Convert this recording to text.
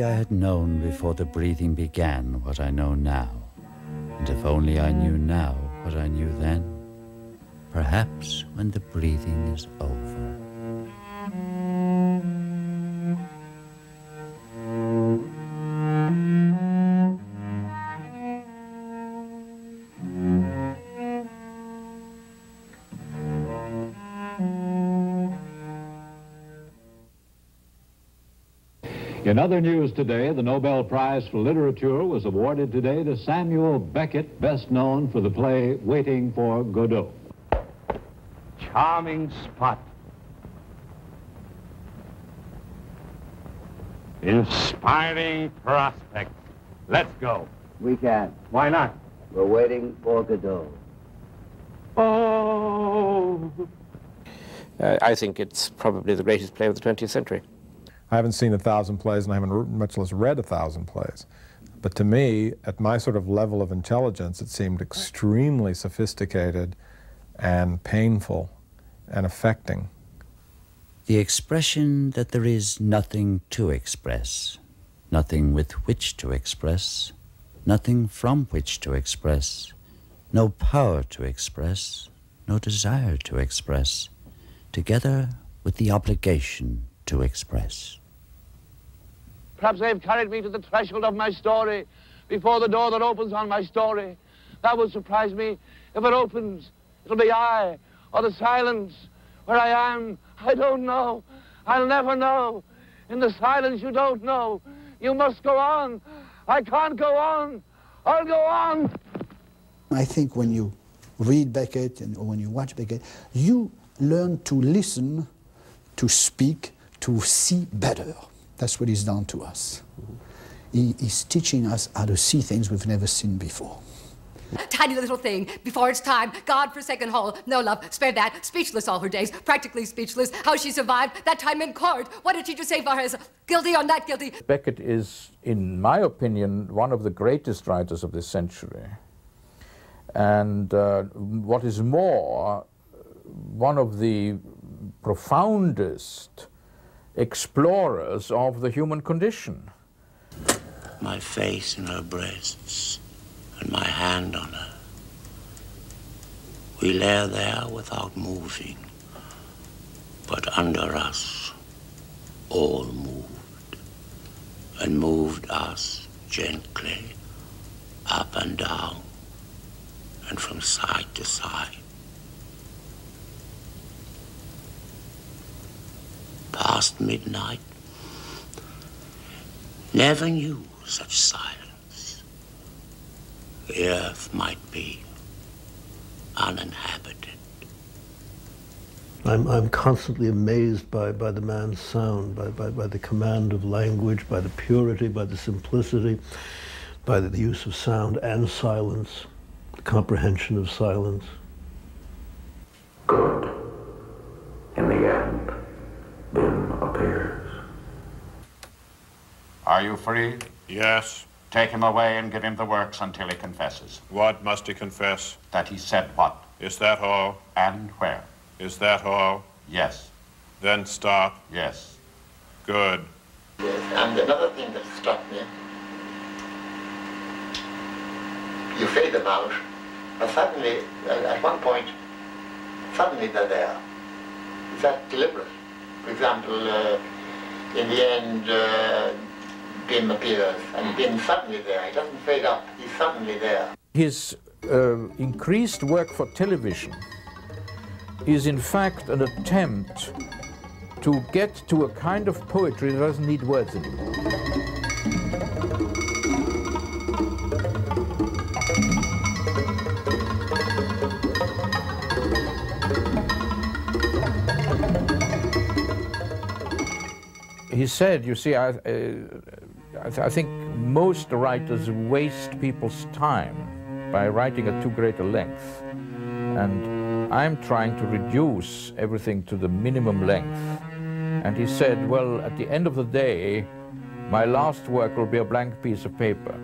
I had known before the breathing began what I know now, and if only I knew now what I knew then, perhaps when the breathing is over. In other news today, the Nobel Prize for Literature was awarded today to Samuel Beckett, best known for the play Waiting for Godot. Charming spot. Inspiring prospect. Let's go. We can't. Why not? We're waiting for Godot. Oh! I think it's probably the greatest play of the 20th century. I haven't seen 1,000 plays, and I haven't much less read 1,000 plays. But to me, at my sort of level of intelligence, it seemed extremely sophisticated and painful and affecting. The expression that there is nothing to express, nothing with which to express, nothing from which to express, no power to express, no desire to express, together with the obligation to express. Perhaps they've carried me to the threshold of my story, before the door that opens on my story. That would surprise me. If it opens, it'll be I, or the silence. Where I am, I don't know. I'll never know. In the silence, you don't know. You must go on. I can't go on. I'll go on. I think when you read Beckett or when you watch Beckett, you learn to listen, to speak, to see better. That's what he's done to us. He's teaching us how to see things we've never seen before. Tiny little thing, before its time, God-forsaken hole, no love, spare that, speechless all her days, practically speechless. How she survived, that time in court. What did she just say for her? Guilty or not guilty? Beckett is, in my opinion, one of the greatest writers of this century. And what is more, one of the profoundest explorers of the human condition. My face in her breasts and my hand on her. We lay there without moving, but under us all moved, and moved us gently up and down and from side to side. Past midnight, never knew such silence. The earth might be uninhabited. I'm constantly amazed by the man's sound, by the command of language, by the purity, by the simplicity, by the use of sound and silence, the comprehension of silence. Good, in the end, then appears. Are you free? Yes. Take him away and give him the works until he confesses. What must he confess? That he said what? Is that all? And where? Is that all? Yes. Then stop. Yes. Good. Yes, and another thing that struck me, you fade them out, and suddenly, at one point, suddenly they're there. Is that deliberate? For example, in the end, Bim appears, and Bim's suddenly there. He doesn't fade up, he's suddenly there. His increased work for television is in fact an attempt to get to a kind of poetry that doesn't need words anymore. He said, you see, I think most writers waste people's time by writing at too great a length. And I'm trying to reduce everything to the minimum length. And he said, well, at the end of the day, my last work will be a blank piece of paper.